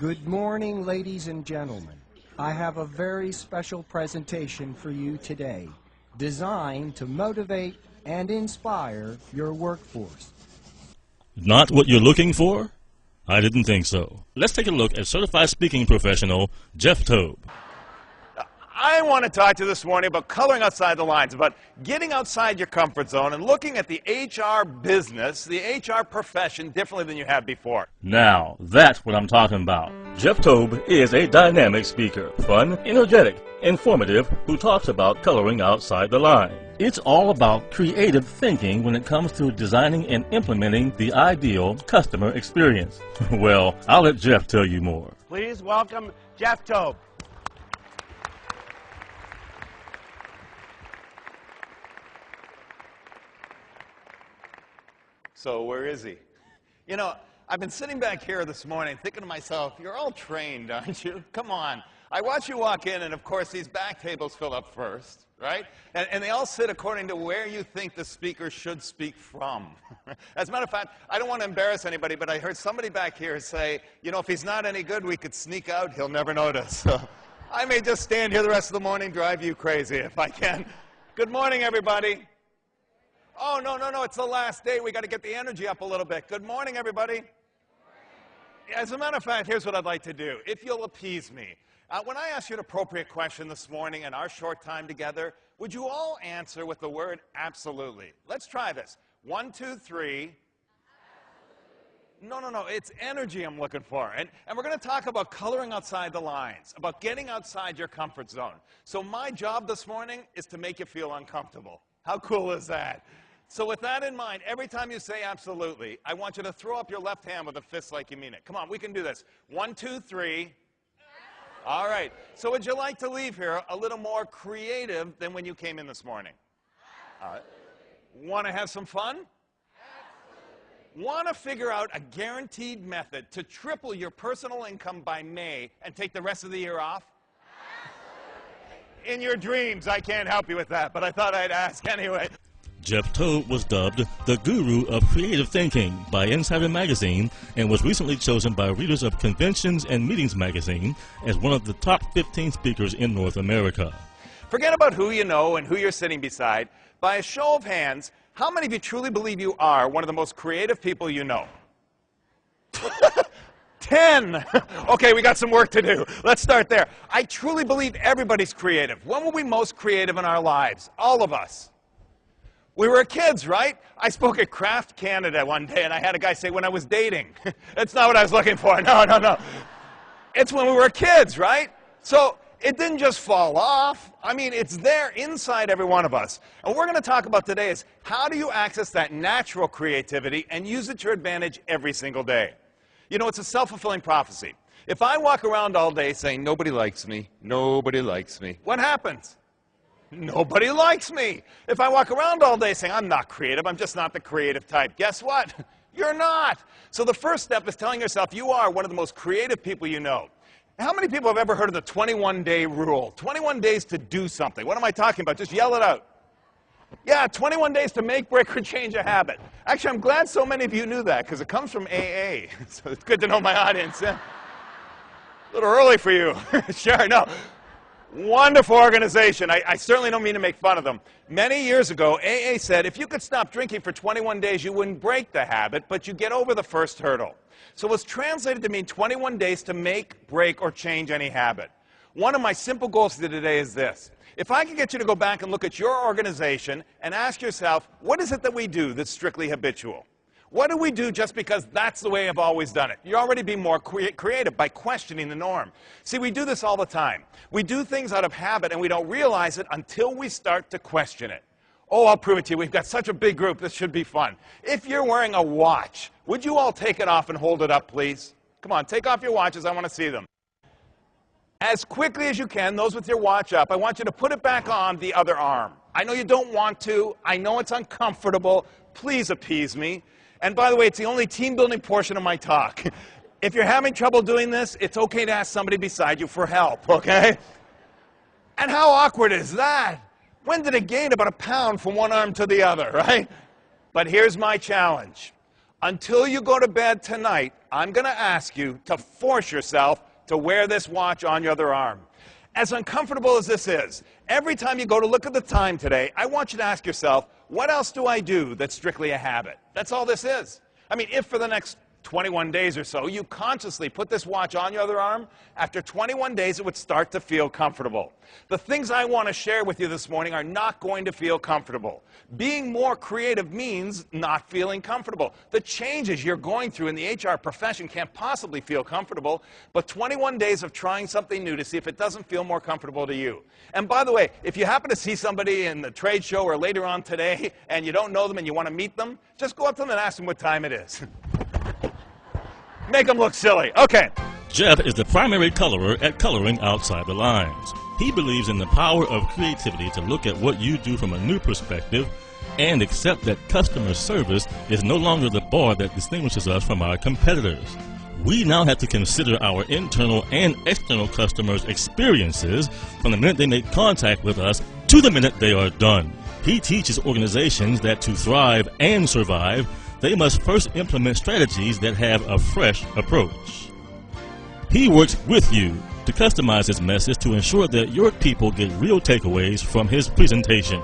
Good morning, ladies and gentlemen. I have a very special presentation for you today, designed to motivate and inspire your workforce. Not what you're looking for? I didn't think so. Let's take a look at certified speaking professional Jeff Tobe. I want to talk to you this morning about coloring outside the lines, about getting outside your comfort zone and looking at the HR business, the HR profession, differently than you have before. Now, that's what I'm talking about. Jeff Tobe is a dynamic speaker, fun, energetic, informative, who talks about coloring outside the line. It's all about creative thinking when it comes to designing and implementing the ideal customer experience. Well, I'll let Jeff tell you more. Please welcome Jeff Tobe. So where is he? You know, I've been sitting back here this morning thinking to myself, you're all trained, aren't you? Come on. I watch you walk in, and of course these back tables fill up first, right? And they all sit according to where you think the speaker should speak from. As a matter of fact, I don't want to embarrass anybody, but I heard somebody back here say, you know, if he's not any good, we could sneak out, he'll never notice. So I may just stand here the rest of the morning, drive you crazy if I can. Good morning, everybody. Oh, no, it's the last day. We got to get the energy up a little bit. Good morning, everybody. As a matter of fact, here's what I'd like to do, if you'll appease me. When I ask you an appropriate question this morning in our short time together, would you all answer with the word absolutely? Let's try this. 1, 2, 3. Absolutely. No, it's energy I'm looking for. And we're going to talk about coloring outside the lines, about getting outside your comfort zone. So my job this morning is to make you feel uncomfortable. How cool is that? So with that in mind, every time you say absolutely, I want you to throw up your left hand with a fist like you mean it. Come on, we can do this. 1, 2, 3. All right. So would you like to leave here a little more creative than when you came in this morning? All right. Want to have some fun? Absolutely. Want to figure out a guaranteed method to triple your personal income by May and take the rest of the year off? Absolutely. In your dreams, I can't help you with that, but I thought I'd ask anyway. Jeff Tobe was dubbed the guru of creative thinking by Insider Magazine and was recently chosen by readers of Conventions and Meetings magazine as one of the top 15 speakers in North America. Forget about who you know and who you're sitting beside. By a show of hands, how many of you truly believe you are one of the most creative people you know? 10. Okay, we got some work to do. Let's start there. I truly believe everybody's creative. When were we most creative in our lives? All of us. We were kids, right? I spoke at Craft Canada one day, and I had a guy say, when I was dating. That's not what I was looking for. No. It's when we were kids, right? So it didn't just fall off. I mean, it's there inside every one of us. And what we're going to talk about today is how do you access that natural creativity and use it to your advantage every single day? You know, it's a self-fulfilling prophecy. If I walk around all day saying, nobody likes me, what happens? Nobody likes me. If I walk around all day saying, I'm not creative, I'm just not the creative type, guess what? You're not. So the first step is telling yourself you are one of the most creative people you know. How many people have ever heard of the 21-day rule? 21 days to do something. What am I talking about? Just yell it out. Yeah, 21 days to make, break, or change a habit. Actually, I'm glad so many of you knew that because it comes from AA. So it's good to know my audience. Yeah. A little early for you. Sure, no. Wonderful organization. I certainly don't mean to make fun of them. Many years ago, AA said if you could stop drinking for 21 days, you wouldn't break the habit, but you get over the first hurdle. So it was translated to mean 21 days to make, break, or change any habit. One of my simple goals for today is this. If I could get you to go back and look at your organization and ask yourself, what is it that we do that's strictly habitual? What do we do just because that's the way I've always done it? You already be more creative by questioning the norm. See, we do this all the time. We do things out of habit, and we don't realize it until we start to question it. Oh, I'll prove it to you. We've got such a big group. This should be fun. If you're wearing a watch, would you all take it off and hold it up, please? Come on, take off your watches. I want to see them. As quickly as you can, those with your watch up, I want you to put it back on the other arm. I know you don't want to. I know it's uncomfortable. Please appease me. And by the way, it's the only team-building portion of my talk. If you're having trouble doing this, it's okay to ask somebody beside you for help, okay? And how awkward is that? When did it gain about a pound from one arm to the other, right? But here's my challenge. Until you go to bed tonight, I'm going to ask you to force yourself to wear this watch on your other arm. As uncomfortable as this is, every time you go to look at the time today, I want you to ask yourself, what else do I do that's strictly a habit? That's all this is. I mean, if for the next 21 days or so, you consciously put this watch on your other arm, after 21 days it would start to feel comfortable. The things I want to share with you this morning are not going to feel comfortable. Being more creative means not feeling comfortable. The changes you're going through in the HR profession can't possibly feel comfortable, but 21 days of trying something new to see if it doesn't feel more comfortable to you. And by the way, if you happen to see somebody in the trade show or later on today and you don't know them and you want to meet them, just go up to them and ask them what time it is. Make them look silly. Okay. Jeff is the primary colorer at Coloring Outside the Lines. He believes in the power of creativity to look at what you do from a new perspective and accept that customer service is no longer the bar that distinguishes us from our competitors. We now have to consider our internal and external customers' experiences from the minute they make contact with us to the minute they are done. He teaches organizations that to thrive and survive, they must first implement strategies that have a fresh approach. He works with you to customize his message to ensure that your people get real takeaways from his presentation.